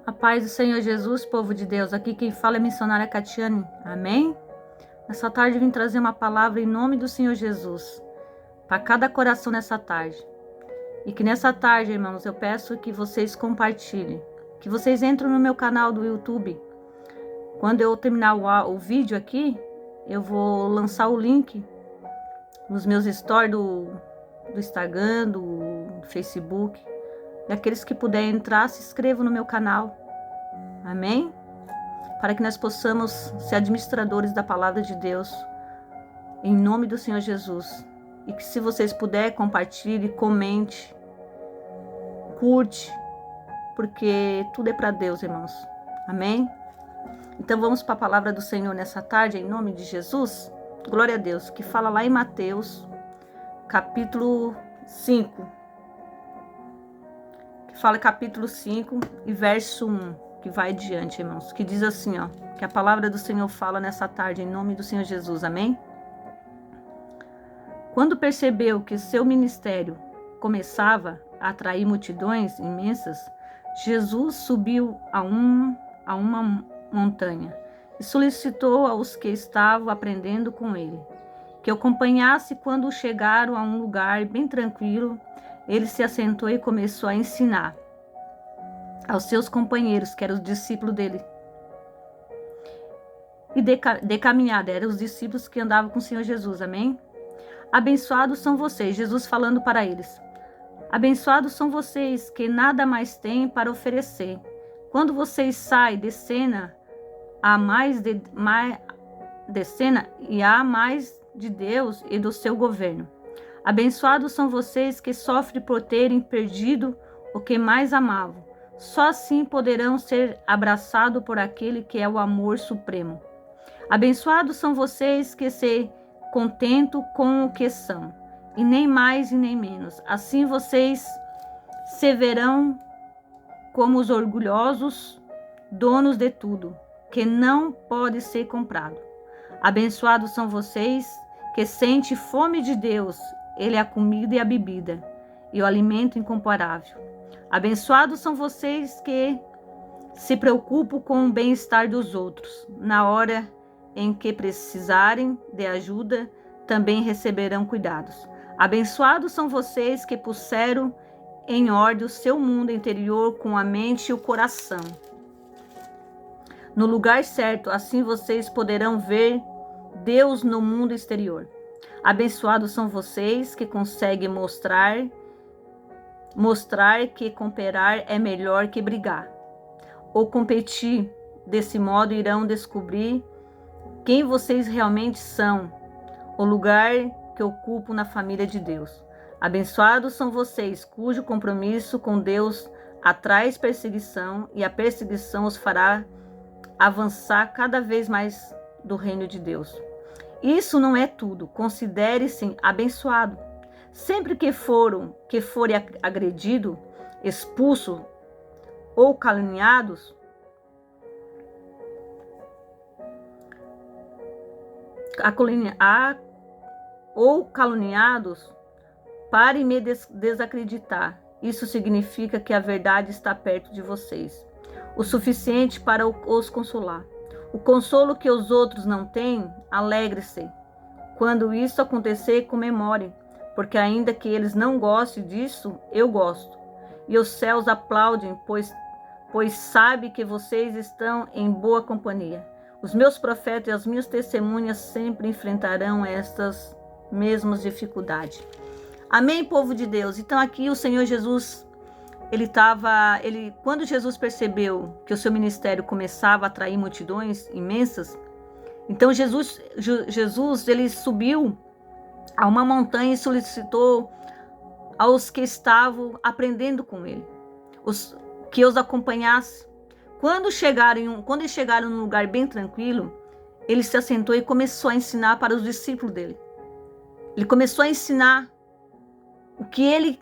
A paz do Senhor Jesus, povo de Deus. Aqui quem fala é a missionária Catiane. Amém? Nessa tarde vim trazer uma palavra em nome do Senhor Jesus para cada coração nessa tarde. E que nessa tarde, irmãos, eu peço que vocês compartilhem, que vocês entrem no meu canal do YouTube. Quando eu terminar o vídeo aqui, eu vou lançar o link nos meus stories do Instagram, do Facebook. E aqueles que puderem entrar, se inscrevam no meu canal. Amém? Para que nós possamos ser administradores da palavra de Deus. Em nome do Senhor Jesus. E que se vocês puderem, compartilhe, comente, curte. Porque tudo é para Deus, irmãos. Amém? Então vamos para a palavra do Senhor nessa tarde, em nome de Jesus. Glória a Deus. Que fala lá em Mateus, capítulo 5. Fala capítulo 5 e verso 1, que vai adiante, irmãos, que diz assim, ó, que a palavra do Senhor fala nessa tarde, em nome do Senhor Jesus, amém? Quando percebeu que seu ministério começava a atrair multidões imensas, Jesus subiu a uma montanha e solicitou aos que estavam aprendendo com ele, que o acompanhasse. Quando chegaram a um lugar bem tranquilo, ele se assentou e começou a ensinar aos seus companheiros, que eram os discípulos dele. E de caminhada, eram os discípulos que andavam com o Senhor Jesus, amém? Abençoados são vocês, Jesus falando para eles. Abençoados são vocês que nada mais têm para oferecer. Quando vocês saem de cena, há mais de Deus e do seu governo. Abençoados são vocês que sofrem por terem perdido o que mais amavam. Só assim poderão ser abraçados por aquele que é o amor supremo. Abençoados são vocês que se contentam com o que são, e nem mais e nem menos. Assim vocês se verão como os orgulhosos donos de tudo, que não pode ser comprado. Abençoados são vocês que sentem fome de Deus. Ele é a comida e a bebida, e o alimento incomparável. Abençoados são vocês que se preocupam com o bem-estar dos outros. Na hora em que precisarem de ajuda, também receberão cuidados. Abençoados são vocês que puseram em ordem o seu mundo interior com a mente e o coração no lugar certo. Assim vocês poderão ver Deus no mundo exterior. Abençoados são vocês que conseguem mostrar que cooperar é melhor que brigar ou competir. Desse modo irão descobrir quem vocês realmente são, o lugar que ocupam na família de Deus. Abençoados são vocês cujo compromisso com Deus atrai perseguição, e a perseguição os fará avançar cada vez mais do reino de Deus. Isso não é tudo. Considere-se abençoado. Sempre que forem agredido, expulso ou caluniados, pare me desacreditar. Isso significa que a verdade está perto de vocês, o suficiente para os consolar. O consolo que os outros não têm, alegre-se. Quando isso acontecer, comemore, porque ainda que eles não gostem disso, eu gosto. E os céus aplaudem, pois sabe que vocês estão em boa companhia. Os meus profetas e as minhas testemunhas sempre enfrentarão estas mesmas dificuldades. Amém, povo de Deus? Então aqui o Senhor Jesus, quando Jesus percebeu que o seu ministério começava a atrair multidões imensas, então Jesus ele subiu a uma montanha e solicitou aos que estavam aprendendo com ele, que os acompanhassem. Quando eles chegaram num lugar bem tranquilo, ele se assentou e começou a ensinar para os discípulos dele. Ele começou a ensinar o que ele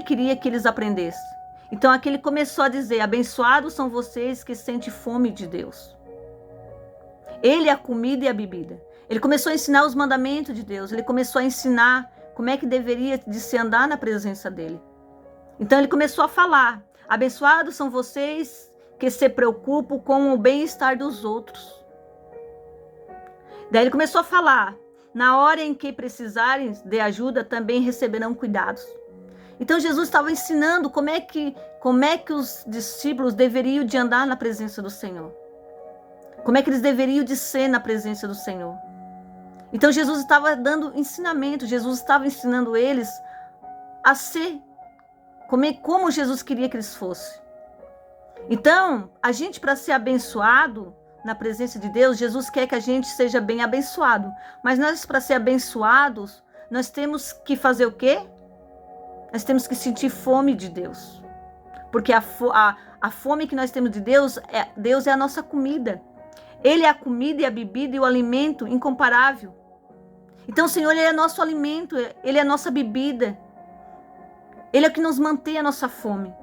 queria que eles aprendessem. Então aqui ele começou a dizer: abençoados são vocês que sentem fome de Deus. Ele é a comida e a bebida. Ele começou a ensinar os mandamentos de Deus. Ele começou a ensinar como é que deveria de se andar na presença dele. Então ele começou a falar: Abençoados são vocês que se preocupam com o bem-estar dos outros. Daí ele começou a falar: na hora em que precisarem de ajuda, também receberão cuidados. Então Jesus estava ensinando como é que os discípulos deveriam de andar na presença do Senhor. Como é que eles deveriam de ser na presença do Senhor. Então Jesus estava dando ensinamento, Jesus estava ensinando eles a ser como Jesus queria que eles fossem. Então, a gente, para ser abençoado na presença de Deus, Jesus quer que a gente seja bem abençoado. Mas nós, para ser abençoados, nós temos que fazer o quê? Nós temos que sentir fome de Deus. Porque a fome que nós temos de Deus é a nossa comida. Ele é a comida e a bebida e o alimento incomparável. Então o Senhor, Ele é nosso alimento, Ele é a nossa bebida. Ele é o que nos mantém a nossa fome.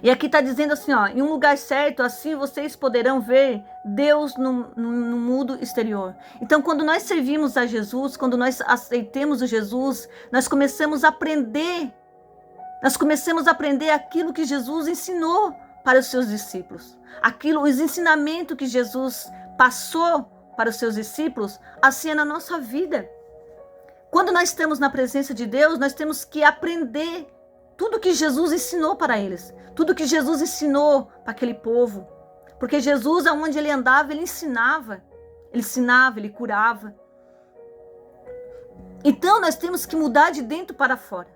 E aqui está dizendo assim, ó, em um lugar certo, assim vocês poderão ver Deus no mundo exterior. Então, quando nós servimos a Jesus, quando nós aceitemos o Jesus, nós começamos a aprender aquilo que Jesus ensinou para os seus discípulos. Os ensinamentos que Jesus passou para os seus discípulos, assim é na nossa vida. Quando nós estamos na presença de Deus, nós temos que aprender tudo que Jesus ensinou para eles. Tudo que Jesus ensinou para aquele povo. Porque Jesus, aonde ele andava, ele ensinava. Ele ensinava, ele curava. Então, nós temos que mudar de dentro para fora.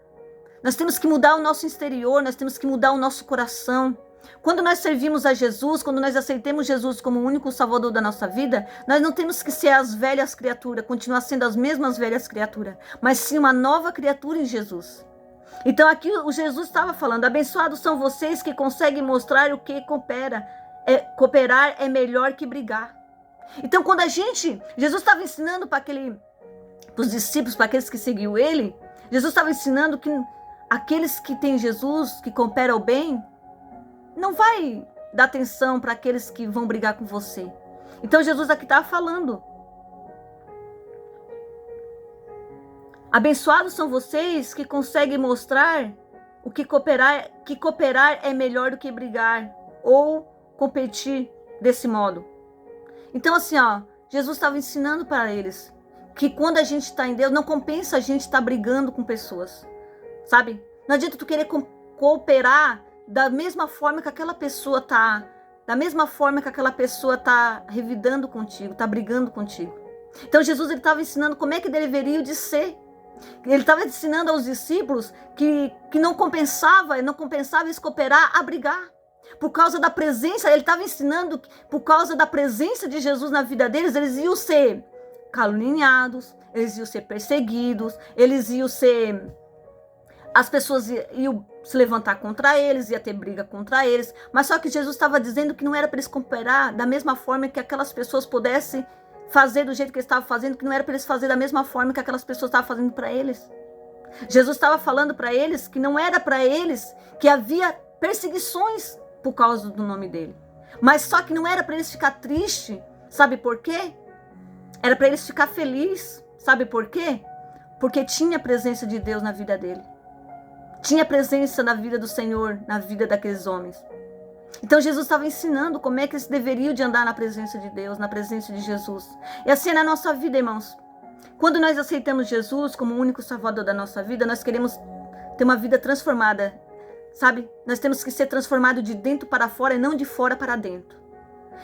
Nós temos que mudar o nosso exterior, nós temos que mudar o nosso coração. Quando nós servimos a Jesus, quando nós aceitemos Jesus como o único salvador da nossa vida, nós não temos que ser as velhas criaturas, continuar sendo as mesmas velhas criaturas, mas sim uma nova criatura em Jesus. Então aqui o Jesus estava falando: abençoados são vocês que conseguem mostrar o que cooperar é melhor que brigar. Então quando Jesus estava ensinando para os discípulos, para aqueles que seguiam ele, Jesus estava ensinando que aqueles que têm Jesus, que cooperam o bem, não vai dar atenção para aqueles que vão brigar com você. Então Jesus aqui estava falando: abençoados são vocês que conseguem mostrar que cooperar é melhor do que brigar ou competir desse modo. Então assim, ó, Jesus estava ensinando para eles que quando a gente está em Deus, não compensa a gente estar brigando com pessoas, sabe? Não adianta tu querer cooperar da mesma forma que aquela pessoa está revidando contigo, está brigando contigo. Então Jesus estava ensinando como é que deveriam de ser. Ele estava ensinando aos discípulos que não compensava eles cooperar a brigar. Por causa da presença, ele estava ensinando que por causa da presença de Jesus na vida deles, eles iam ser caluniados, eles iam ser perseguidos, as pessoas iam se levantar contra eles, ia ter briga contra eles. Mas só que Jesus estava dizendo que não era para eles cooperar da mesma forma que aquelas pessoas pudessem fazer do jeito que eles estavam fazendo, que não era para eles fazer da mesma forma que aquelas pessoas estavam fazendo para eles. Jesus estava falando para eles que não era para eles que havia perseguições por causa do nome dele. Mas só que não era para eles ficar tristes, sabe por quê? Era para eles ficar felizes, sabe por quê? Porque tinha a presença de Deus na vida dele. Tinha a presença na vida do Senhor, na vida daqueles homens. Então Jesus estava ensinando como é que eles deveriam de andar na presença de Deus, na presença de Jesus. E assim é na nossa vida, irmãos. Quando nós aceitamos Jesus como o único salvador da nossa vida, nós queremos ter uma vida transformada, sabe? Nós temos que ser transformados de dentro para fora e não de fora para dentro.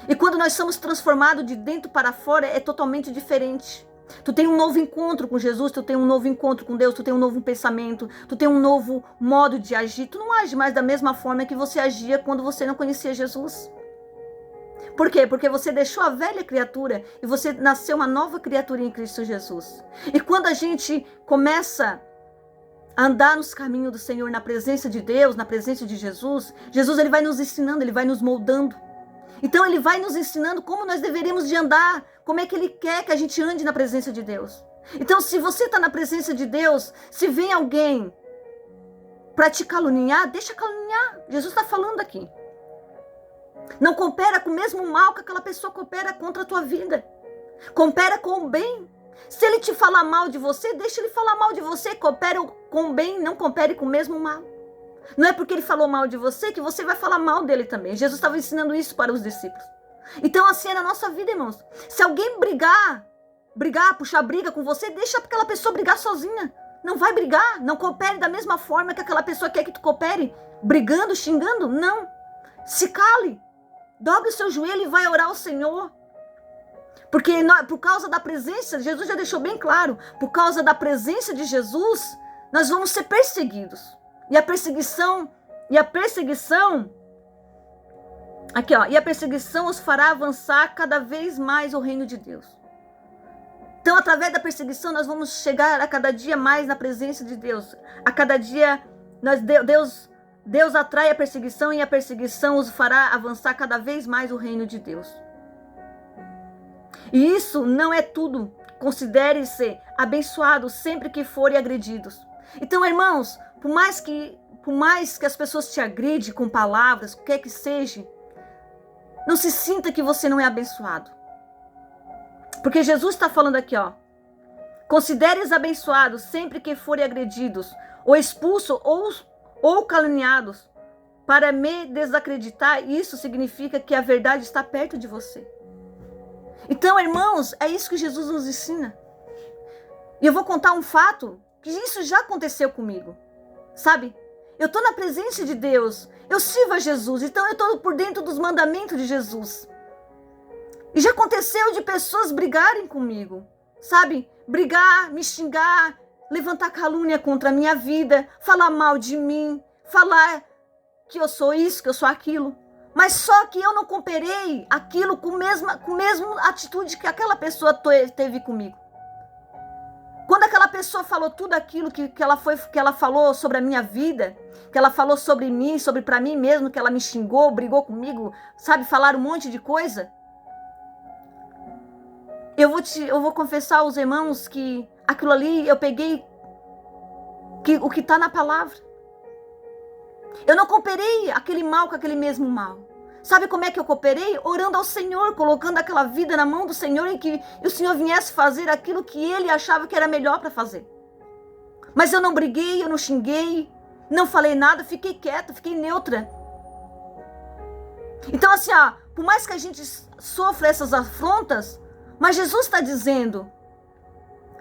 E quando nós somos transformados de dentro para fora, é totalmente diferente. Tu tem um novo encontro com Jesus, tu tem um novo encontro com Deus, tu tem um novo pensamento, tu tem um novo modo de agir. Tu não age mais da mesma forma que você agia quando você não conhecia Jesus. Por quê? Porque você deixou a velha criatura e você nasceu uma nova criatura em Cristo Jesus. E quando a gente começa a andar nos caminhos do Senhor, na presença de Deus, na presença de Jesus, Jesus ele vai nos ensinando, ele vai nos moldando. Então ele vai nos ensinando como nós deveríamos de andar, como é que ele quer que a gente ande na presença de Deus. Então se você está na presença de Deus, se vem alguém para te caluniar, deixa caluniar. Jesus está falando aqui. Não coopera com o mesmo mal que aquela pessoa coopera contra a tua vida. Coopera com o bem. Se ele te falar mal de você, deixa ele falar mal de você. Coopera com o bem, não coopere com o mesmo mal. Não é porque ele falou mal de você que você vai falar mal dele também. Jesus estava ensinando isso para os discípulos. Então assim é na nossa vida, irmãos. Se alguém brigar, puxar briga com você, deixa aquela pessoa brigar sozinha. Não vai brigar, não coopere da mesma forma que aquela pessoa quer que tu coopere. Brigando, xingando, não. Se cale, dobre o seu joelho e vai orar ao Senhor. Porque por causa da presença, Jesus já deixou bem claro, por causa da presença de Jesus, nós vamos ser perseguidos. E a perseguição, aqui ó, e a perseguição os fará avançar cada vez mais o reino de Deus. Então, através da perseguição, nós vamos chegar a cada dia mais na presença de Deus. A cada dia, Deus atrai a perseguição e a perseguição os fará avançar cada vez mais o reino de Deus. E isso não é tudo. Considere-se abençoado sempre que forem agredidos. Então, irmãos, por mais que as pessoas te agridem com palavras, o que quer que seja, não se sinta que você não é abençoado. Porque Jesus está falando aqui, ó. Considere-os abençoados sempre que forem agredidos, ou expulsos, ou caluniados. Para me desacreditar, isso significa que a verdade está perto de você. Então, irmãos, é isso que Jesus nos ensina. E eu vou contar um fato, que isso já aconteceu comigo. Sabe? Eu estou na presença de Deus, eu sirvo a Jesus, então eu estou por dentro dos mandamentos de Jesus. E já aconteceu de pessoas brigarem comigo, sabe? Brigar, me xingar, levantar calúnia contra a minha vida, falar mal de mim, falar que eu sou isso, que eu sou aquilo. Mas só que eu não comparei aquilo com a mesma atitude que aquela pessoa teve comigo. Quando aquela pessoa falou tudo aquilo que ela falou sobre a minha vida, que ela falou sobre mim, sobre para mim mesmo, que ela me xingou, brigou comigo, sabe, falar um monte de coisa. Eu vou confessar aos irmãos que aquilo ali eu peguei o que está na palavra. Eu não cooperei aquele mal com aquele mesmo mal. Sabe como é que eu cooperei? Orando ao Senhor, colocando aquela vida na mão do Senhor e que o Senhor viesse fazer aquilo que Ele achava que era melhor para fazer. Mas eu não briguei, eu não xinguei, não falei nada, fiquei quieta, fiquei neutra. Então assim, ó, por mais que a gente sofra essas afrontas, mas Jesus está dizendo,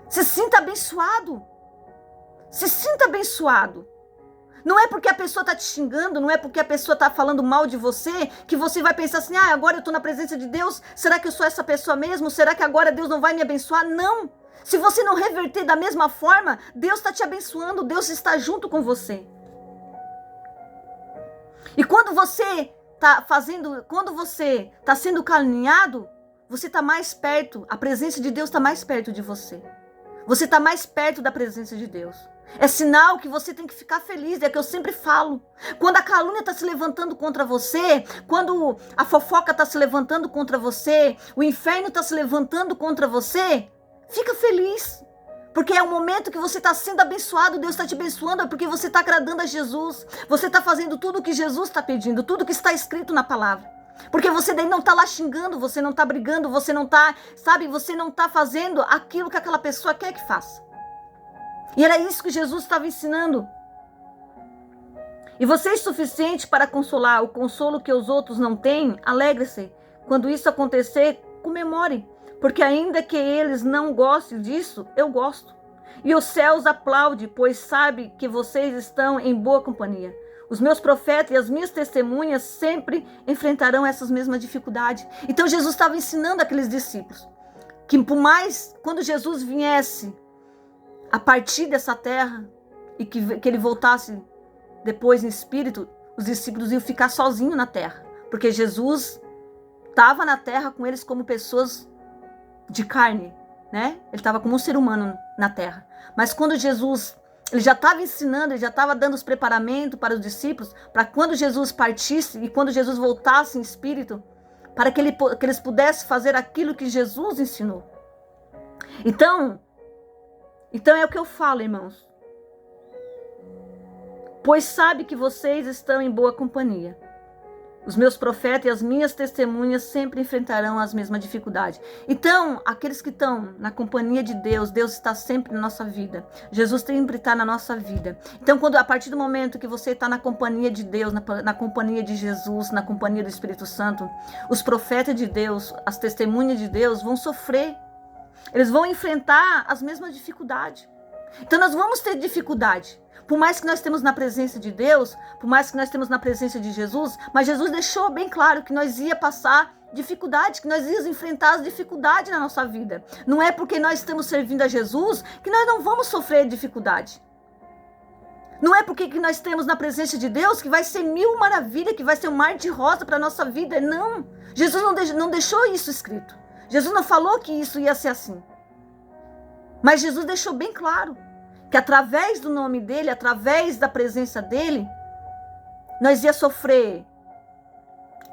se sinta abençoado. Se sinta abençoado. Não é porque a pessoa está te xingando, não é porque a pessoa está falando mal de você, que você vai pensar assim, agora eu estou na presença de Deus, será que eu sou essa pessoa mesmo? Será que agora Deus não vai me abençoar? Não! Se você não reverter da mesma forma, Deus está te abençoando, Deus está junto com você. E quando você está sendo caluniado, você está mais perto, a presença de Deus está mais perto de você. Você está mais perto da presença de Deus. É sinal que você tem que ficar feliz, é que eu sempre falo. Quando a calúnia está se levantando contra você, quando a fofoca está se levantando contra você, o inferno está se levantando contra você, fica feliz. Porque é o momento que você está sendo abençoado, Deus está te abençoando, é porque você está agradando a Jesus. Você está fazendo tudo o que Jesus está pedindo, tudo que está escrito na palavra. Porque você daí não está lá xingando, você não está brigando, você não está, você não está fazendo aquilo que aquela pessoa quer que faça. E era isso que Jesus estava ensinando. E você é suficiente para consolar o consolo que os outros não têm? Alegre-se. Quando isso acontecer, comemore. Porque ainda que eles não gostem disso, eu gosto. E os céus aplaudem, pois sabe que vocês estão em boa companhia. Os meus profetas e as minhas testemunhas sempre enfrentarão essas mesmas dificuldades. Então Jesus estava ensinando aqueles discípulos que por mais, quando Jesus viesse a partir dessa terra e que ele voltasse depois em espírito, os discípulos iam ficar sozinhos na terra. Porque Jesus estava na terra com eles como pessoas de carne, né? Ele estava como um ser humano na terra. Mas quando Jesus, ele já estava ensinando, ele já estava dando os preparamentos para os discípulos, para quando Jesus partisse e quando Jesus voltasse em espírito, para que eles pudessem fazer aquilo que Jesus ensinou. Então é o que eu falo, irmãos. Pois sabe que vocês estão em boa companhia. Os meus profetas e as minhas testemunhas sempre enfrentarão as mesmas dificuldades. Então, aqueles que estão na companhia de Deus, Deus está sempre na nossa vida. Jesus sempre está na nossa vida. Então, a partir do momento que você está na companhia de Deus, na companhia de Jesus, na companhia do Espírito Santo, os profetas de Deus, as testemunhas de Deus vão sofrer. Eles vão enfrentar as mesmas dificuldades. Então, nós vamos ter dificuldade. Por mais que nós estemos na presença de Deus, por mais que nós estemos na presença de Jesus, mas Jesus deixou bem claro que nós ia passar dificuldade, que nós íamos enfrentar as dificuldades na nossa vida. Não é porque nós estamos servindo a Jesus que nós não vamos sofrer dificuldade. Não é porque que nós estamos na presença de Deus que vai ser mil maravilhas, que vai ser um mar de rosa para a nossa vida. Não. Jesus não deixou isso escrito. Jesus não falou que isso ia ser assim. Mas Jesus deixou bem claro que através do nome dele, através da presença dele, nós ia sofrer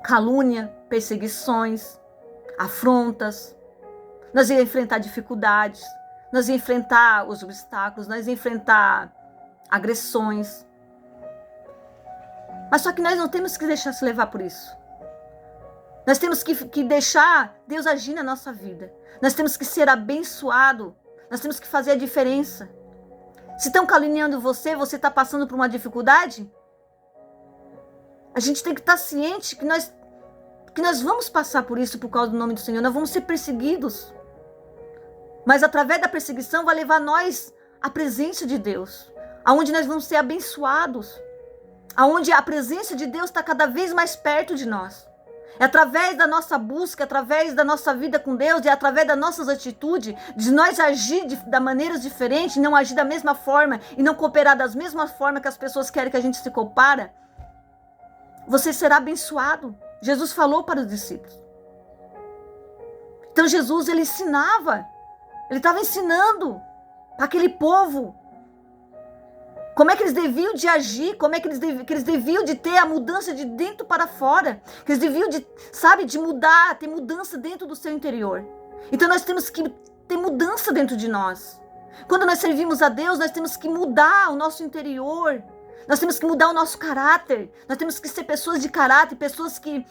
calúnia, perseguições, afrontas, nós ia enfrentar dificuldades, nós ia enfrentar os obstáculos, nós ia enfrentar agressões. Mas só que nós não temos que deixar se levar por isso. Nós temos que deixar Deus agir na nossa vida. Nós temos que ser abençoado. Nós temos que fazer a diferença. Se estão caluniando você está passando por uma dificuldade, a gente tem que estar ciente que nós vamos passar por isso por causa do nome do Senhor. Nós vamos ser perseguidos. Mas através da perseguição vai levar nós à presença de Deus. Aonde nós vamos ser abençoados. Aonde a presença de Deus está cada vez mais perto de nós. É através da nossa busca, através da nossa vida com Deus, é através das nossas atitudes, de nós agir de maneiras diferentes, não agir da mesma forma e não cooperar das mesmas formas que as pessoas querem que a gente se coopara, você será abençoado. Jesus falou para os discípulos. Então Jesus, ele ensinava, ele estava ensinando para aquele povo como é que eles deviam de agir, como é que eles deviam de ter a mudança de dentro para fora. Que eles deviam de mudar, ter mudança dentro do seu interior. Então nós temos que ter mudança dentro de nós. Quando nós servimos a Deus, nós temos que mudar o nosso interior. Nós temos que mudar o nosso caráter. Nós temos que ser pessoas de caráter, pessoas que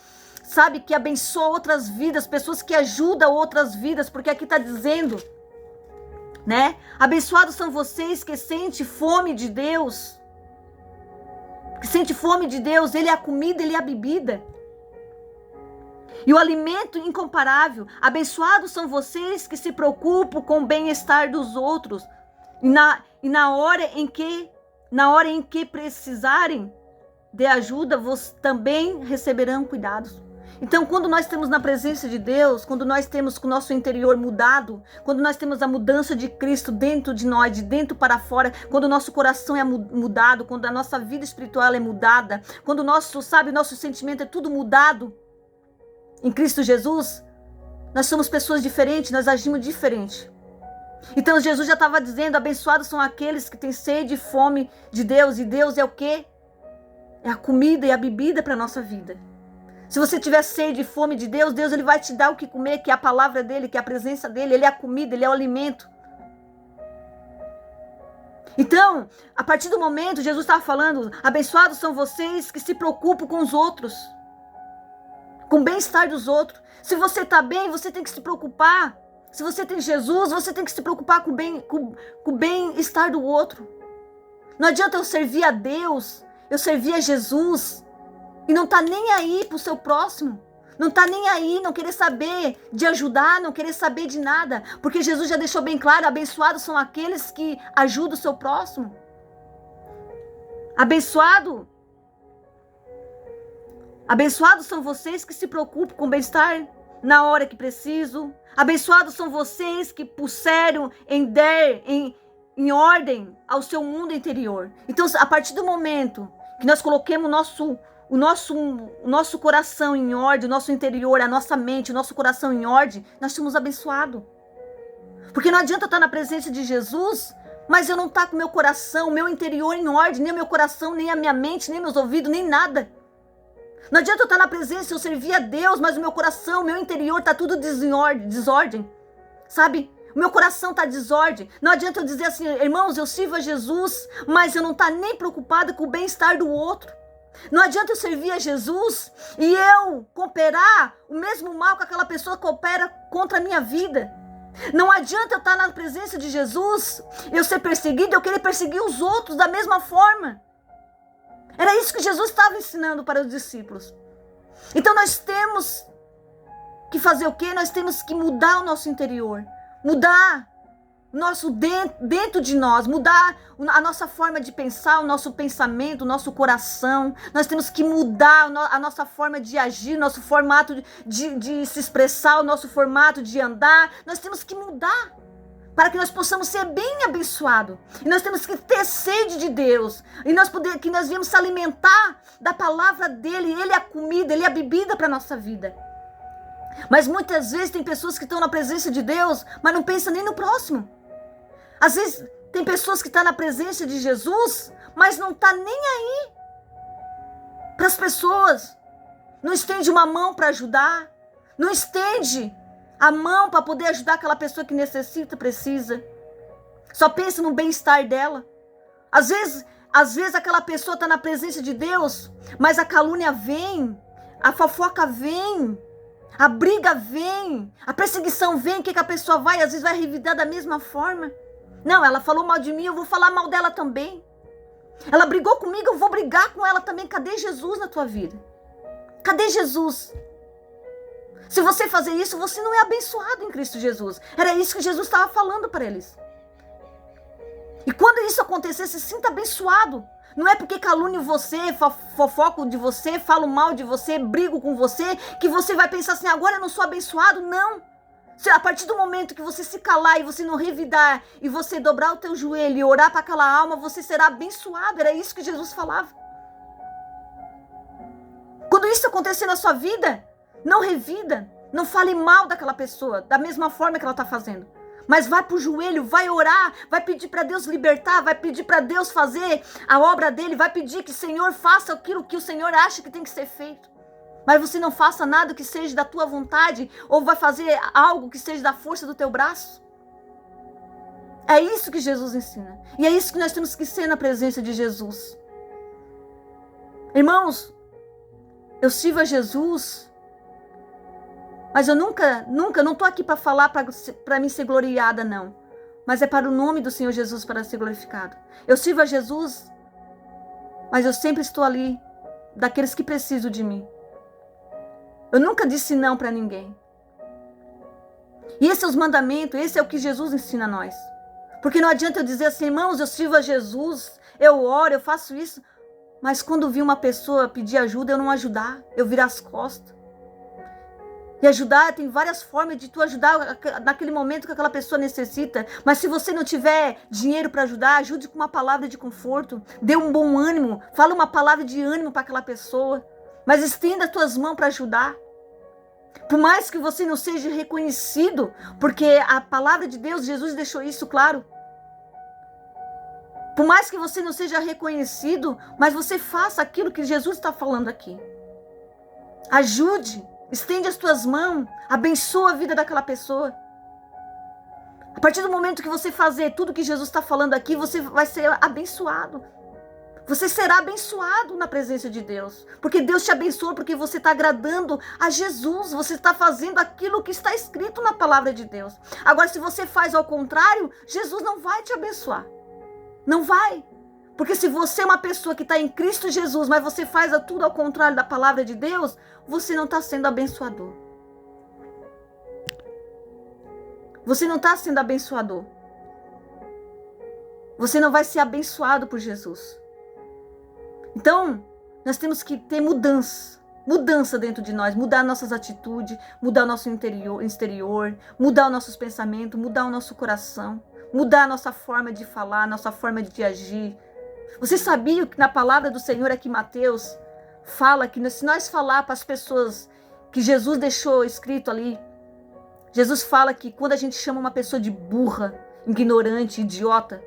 abençoam outras vidas, pessoas que ajudam outras vidas, porque aqui está dizendo, né? Abençoados são vocês que sentem fome de Deus. Que sente fome de Deus, ele é a comida, ele é a bebida. E o alimento incomparável. Abençoados são vocês que se preocupam com o bem-estar dos outros. E na hora em que precisarem de ajuda, vocês também receberão cuidados. Então, quando nós estamos na presença de Deus, quando nós temos o nosso interior mudado, quando nós temos a mudança de Cristo dentro de nós, de dentro para fora, quando o nosso coração é mudado, quando a nossa vida espiritual é mudada, quando o nosso sentimento é tudo mudado em Cristo Jesus, nós somos pessoas diferentes, nós agimos diferente. Então, Jesus já estava dizendo, abençoados são aqueles que têm sede e fome de Deus, e Deus é o quê? É a comida e a bebida para a nossa vida. Se você tiver sede e fome de Deus, Deus ele vai te dar o que comer, que é a palavra dele, que é a presença dele, ele é a comida, ele é o alimento. Então, a partir do momento, Jesus estava falando, abençoados são vocês que se preocupam com os outros, com o bem-estar dos outros. Se você está bem, você tem que se preocupar. Se você tem Jesus, você tem que se preocupar com o bem-estar do outro. Não adianta eu servir a Deus, eu servir a Jesus, e não tá nem aí pro seu próximo. Não tá nem aí, não querer saber de ajudar, não querer saber de nada. Porque Jesus já deixou bem claro, abençoados são aqueles que ajudam o seu próximo. Abençoados são vocês que se preocupam com o bem-estar na hora que precisam. Abençoados são vocês que puseram em ordem ao seu mundo interior. Então, a partir do momento que nós coloquemos o nosso coração em ordem, o nosso interior, a nossa mente, o nosso coração em ordem, nós somos abençoados. Porque não adianta eu estar na presença de Jesus, mas eu não estar com o meu coração, o meu interior em ordem, nem o meu coração, nem a minha mente, nem meus ouvidos, nem nada. Não adianta eu estar na presença, eu servir a Deus, mas o meu coração, o meu interior está tudo desordem, sabe? O meu coração está desordem. Não adianta eu dizer assim, irmãos, eu sirvo a Jesus, mas eu não estou nem preocupada com o bem-estar do outro. Não adianta eu servir a Jesus e eu cooperar o mesmo mal que aquela pessoa coopera contra a minha vida. Não adianta eu estar na presença de Jesus, eu ser perseguido, eu querer perseguir os outros da mesma forma. Era isso que Jesus estava ensinando para os discípulos. Então nós temos que fazer o quê? Nós temos que mudar o nosso interior, mudar o nosso dentro de nós, mudar a nossa forma de pensar, o nosso pensamento, o nosso coração. Nós temos que mudar a nossa forma de agir, o nosso formato de se expressar, o nosso formato de andar. Nós temos que mudar para que nós possamos ser bem abençoados. E nós temos que ter sede de Deus. E que nós viemos se alimentar da palavra dEle. Ele é a comida, Ele é a bebida para a nossa vida. Mas muitas vezes tem pessoas que estão na presença de Deus, mas não pensam nem no próximo. Às vezes tem pessoas que estão na presença de Jesus, mas não estão nem aí para as pessoas. Não estende uma mão para ajudar. Não estende a mão para poder ajudar aquela pessoa que necessita, precisa. Só pensa no bem-estar dela. Às vezes aquela pessoa está na presença de Deus, mas a calúnia vem, a fofoca vem, a briga vem, a perseguição vem. O que a pessoa vai? Às vezes vai revidar da mesma forma. Não, ela falou mal de mim, eu vou falar mal dela também. Ela brigou comigo, eu vou brigar com ela também. Cadê Jesus na tua vida? Cadê Jesus? Se você fazer isso, você não é abençoado em Cristo Jesus. Era isso que Jesus estava falando para eles. E quando isso acontecer, se sinta abençoado. Não é porque calúnio você, fofoco de você, falo mal de você, brigo com você, que você vai pensar assim, agora eu não sou abençoado. Não. A partir do momento que você se calar e você não revidar, e você dobrar o teu joelho e orar para aquela alma, você será abençoado. Era isso que Jesus falava. Quando isso acontecer na sua vida, não revida, não fale mal daquela pessoa, da mesma forma que ela está fazendo. Mas vai para o joelho, vai orar, vai pedir para Deus libertar, vai pedir para Deus fazer a obra dele, vai pedir que o Senhor faça aquilo que o Senhor acha que tem que ser feito. Mas você não faça nada que seja da tua vontade, ou vai fazer algo que seja da força do teu braço. É isso que Jesus ensina. E é isso que nós temos que ser na presença de Jesus. Irmãos, eu sirvo a Jesus, mas eu nunca, não estou aqui para falar para mim ser gloriada, não. Mas é para o nome do Senhor Jesus para ser glorificado. Eu sirvo a Jesus, mas eu sempre estou ali, daqueles que precisam de mim. Eu nunca disse não para ninguém. E esse é os mandamentos, esse é o que Jesus ensina a nós. Porque não adianta eu dizer assim, irmãos, eu sirvo a Jesus, eu oro, eu faço isso. Mas quando vi uma pessoa pedir ajuda, eu não ajudar, eu virar as costas. E ajudar, tem várias formas de tu ajudar naquele momento que aquela pessoa necessita. Mas se você não tiver dinheiro para ajudar, ajude com uma palavra de conforto. Dê um bom ânimo, fala uma palavra de ânimo para aquela pessoa. Mas estenda as tuas mãos para ajudar. Por mais que você não seja reconhecido, porque a palavra de Deus, Jesus deixou isso claro. Por mais que você não seja reconhecido, mas você faça aquilo que Jesus está falando aqui. Ajude, estende as tuas mãos, abençoa a vida daquela pessoa. A partir do momento que você fazer tudo que Jesus está falando aqui, você vai ser abençoado. Você será abençoado na presença de Deus. Porque Deus te abençoa, porque você está agradando a Jesus. Você está fazendo aquilo que está escrito na palavra de Deus. Agora, se você faz ao contrário, Jesus não vai te abençoar. Não vai. Porque se você é uma pessoa que está em Cristo Jesus, mas você faz tudo ao contrário da palavra de Deus, você não está sendo abençoador. Você não está sendo abençoador. Você não vai ser abençoado por Jesus. Então, nós temos que ter mudança dentro de nós, mudar nossas atitudes, mudar o nosso exterior, mudar os nossos pensamentos, mudar o nosso coração, mudar a nossa forma de falar, nossa forma de agir. Você sabia que na palavra do Senhor aqui, Mateus, fala que se nós falar para as pessoas que Jesus deixou escrito ali, Jesus fala que quando a gente chama uma pessoa de burra, ignorante, idiota,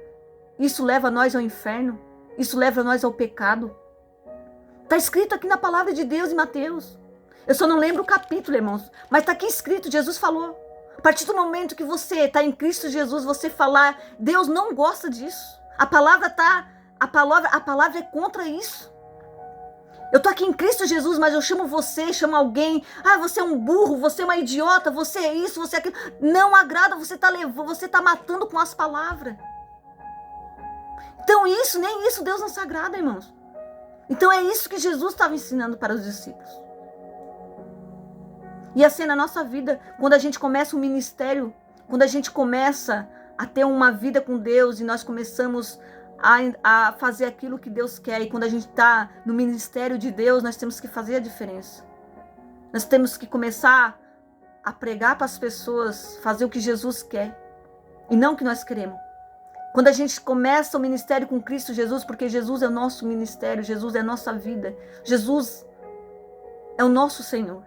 isso leva nós ao inferno, isso leva nós ao pecado. Está escrito aqui na palavra de Deus em Mateus. Eu só não lembro o capítulo, irmãos, mas está aqui escrito, Jesus falou. A partir do momento que você está em Cristo Jesus, você falar, Deus não gosta disso. A palavra é contra isso. Eu tô aqui em Cristo Jesus, mas eu chamo você, chamo alguém. Ah, você é um burro, você é uma idiota, você é isso, você é aquilo. Não agrada, você tá matando com as palavras. Então nem isso Deus não se agrada, irmãos. Então é isso que Jesus estava ensinando para os discípulos. E assim na nossa vida, quando a gente começa um ministério, quando a gente começa a ter uma vida com Deus e nós começamos a fazer aquilo que Deus quer, e quando a gente está no ministério de Deus, nós temos que fazer a diferença. Nós temos que começar a pregar para as pessoas, fazer o que Jesus quer e não o que nós queremos. Quando a gente começa o ministério com Cristo Jesus, porque Jesus é o nosso ministério, Jesus é a nossa vida, Jesus é o nosso Senhor.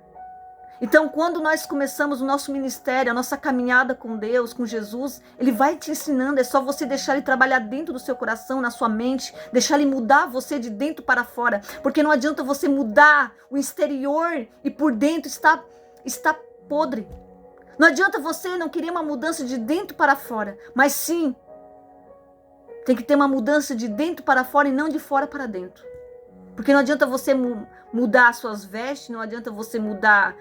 Então, quando nós começamos o nosso ministério, a nossa caminhada com Deus, com Jesus, Ele vai te ensinando, é só você deixar Ele trabalhar dentro do seu coração, na sua mente, deixar Ele mudar você de dentro para fora, porque não adianta você mudar o exterior e por dentro está podre. Não adianta você não querer uma mudança de dentro para fora, mas sim, tem que ter uma mudança de dentro para fora e não de fora para dentro. Porque não adianta você mudar as suas vestes, não adianta você mudar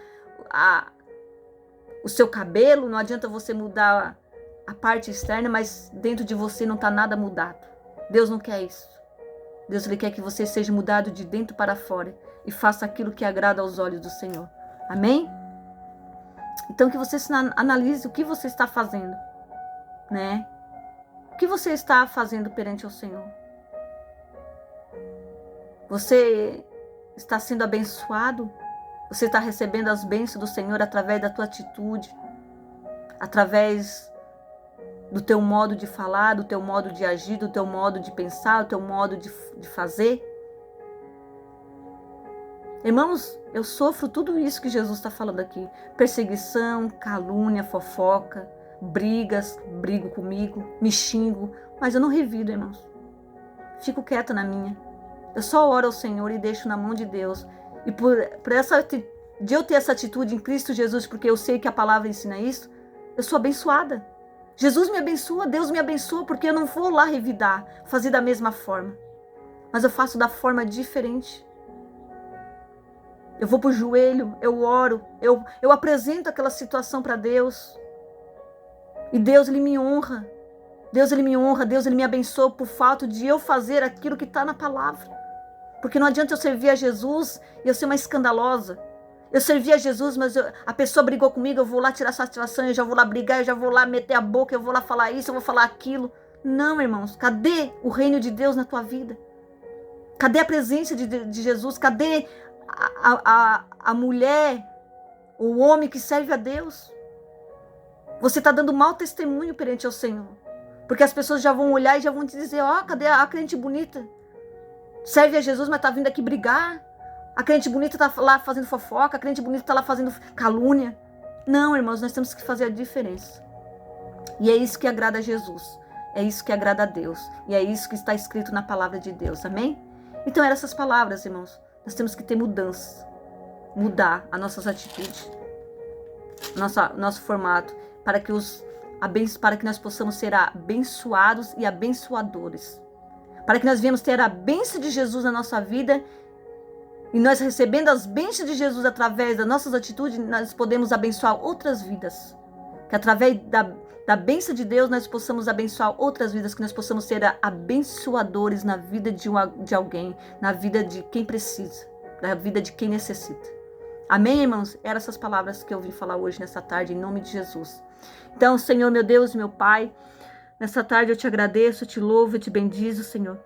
o seu cabelo, não adianta você mudar a parte externa, mas dentro de você não está nada mudado. Deus não quer isso. Deus Ele quer que você seja mudado de dentro para fora e faça aquilo que agrada aos olhos do Senhor. Amém? Então que você analise o que você está fazendo, né? O que você está fazendo perante ao Senhor? Você está sendo abençoado? Você está recebendo as bênçãos do Senhor através da tua atitude, através do teu modo de falar, do teu modo de agir, do teu modo de pensar, do teu modo de fazer? Irmãos, eu sofro tudo isso que Jesus está falando aqui. Perseguição, calúnia, fofoca, brigas, brigo comigo, me xingo, mas eu não revido, irmãos. Fico quieta na minha. Eu só oro ao Senhor e deixo na mão de Deus. E de eu ter essa atitude em Cristo Jesus, porque eu sei que a palavra ensina isso, eu sou abençoada. Jesus me abençoa, Deus me abençoa, porque eu não vou lá revidar, fazer da mesma forma. Mas eu faço da forma diferente. Eu vou pro joelho, eu oro, eu apresento aquela situação para Deus. E Deus, Ele me honra. Deus, Ele me honra, Deus, Ele me abençoa por fato de eu fazer aquilo que está na palavra. Porque não adianta eu servir a Jesus e eu ser uma escandalosa. Eu servi a Jesus, mas a pessoa brigou comigo, eu vou lá tirar satisfação, eu já vou lá brigar, eu já vou lá meter a boca, eu vou lá falar isso, eu vou falar aquilo. Não, irmãos, cadê o reino de Deus na tua vida? Cadê a presença de Jesus? Cadê a mulher, o homem que serve a Deus? Você está dando mau testemunho perante ao Senhor. Porque as pessoas já vão olhar e já vão te dizer, cadê a crente bonita? Serve a Jesus, mas está vindo aqui brigar. A crente bonita está lá fazendo fofoca, a crente bonita está lá fazendo calúnia. Não, irmãos, nós temos que fazer a diferença. E é isso que agrada a Jesus. É isso que agrada a Deus. E é isso que está escrito na palavra de Deus. Amém? Então eram essas palavras, irmãos. Nós temos que ter mudança. Mudar as nossas atitudes. Nosso formato. Para que nós possamos ser abençoados e abençoadores. Para que nós venhamos ter a bênção de Jesus na nossa vida. E nós recebendo as bênçãos de Jesus através das nossas atitudes, nós podemos abençoar outras vidas. Que através da bênção de Deus nós possamos abençoar outras vidas. Que nós possamos ser abençoadores na vida de alguém. Na vida de quem precisa. Na vida de quem necessita. Amém, irmãos? Eram essas palavras que eu vim falar hoje, nessa tarde, em nome de Jesus. Então, Senhor, meu Deus e meu Pai, nessa tarde eu te agradeço, eu te louvo, eu te bendizo, Senhor.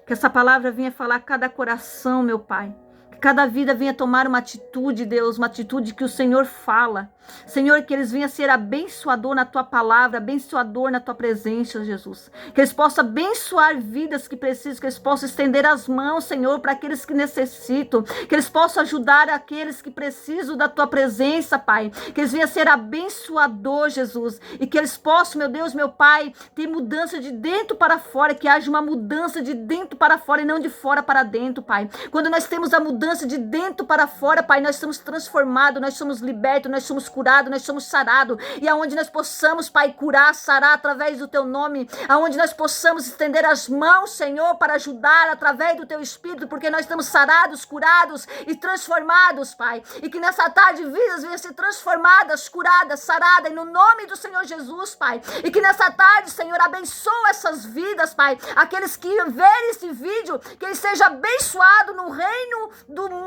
Que essa palavra venha falar a cada coração, meu Pai. Que cada vida venha tomar uma atitude, Deus, uma atitude que o Senhor fala. Senhor, que eles venham ser abençoador na Tua palavra, abençoador na Tua presença, Jesus. Que eles possam abençoar vidas que precisam, que eles possam estender as mãos, Senhor, para aqueles que necessitam. Que eles possam ajudar aqueles que precisam da Tua presença, Pai. Que eles venham ser abençoador, Jesus. E que eles possam, meu Deus, meu Pai, ter mudança de dentro para fora. Que haja uma mudança de dentro para fora e não de fora para dentro, Pai. Quando nós temos a mudança mudança de dentro para fora, Pai. Nós somos transformados, nós somos libertos, nós somos curados, nós somos sarados. E aonde nós possamos, Pai, curar, sarar através do Teu nome, aonde nós possamos estender as mãos, Senhor, para ajudar através do Teu Espírito, porque nós estamos sarados, curados e transformados, Pai. E que nessa tarde vidas venham ser transformadas, curadas, saradas, e no nome do Senhor Jesus, Pai. E que nessa tarde, Senhor, abençoa essas vidas, Pai. Aqueles que verem esse vídeo, que ele seja abençoado no reino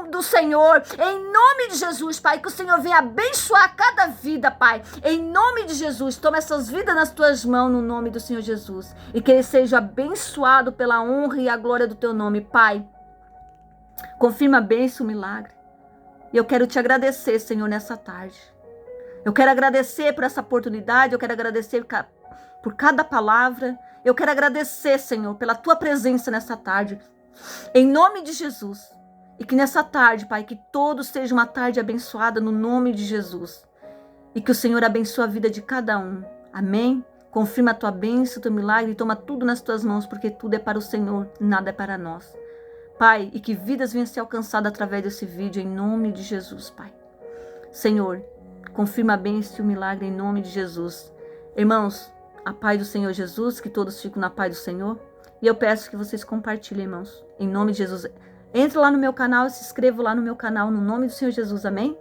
do Senhor. Em nome de Jesus, Pai, que o Senhor venha abençoar cada vida, Pai. Em nome de Jesus, toma essas vidas nas tuas mãos, no nome do Senhor Jesus. E que ele seja abençoado pela honra e a glória do teu nome, Pai. Confirma a bênção, o milagre. E eu quero te agradecer, Senhor, nessa tarde. Eu quero agradecer por essa oportunidade, eu quero agradecer por cada palavra. Eu quero agradecer, Senhor, pela tua presença nessa tarde. Em nome de Jesus. E que nessa tarde, Pai, que todos seja uma tarde abençoada no nome de Jesus. E que o Senhor abençoe a vida de cada um. Amém? Confirma a tua bênção, o teu milagre e toma tudo nas tuas mãos, porque tudo é para o Senhor, nada é para nós. Pai, e que vidas venham ser alcançadas através desse vídeo, em nome de Jesus, Pai. Senhor, confirma a bênção e o milagre em nome de Jesus. Irmãos, a paz do Senhor Jesus, que todos fiquem na paz do Senhor. E eu peço que vocês compartilhem, irmãos, em nome de Jesus. Entre lá no meu canal e se inscreva lá no meu canal, no nome do Senhor Jesus, amém?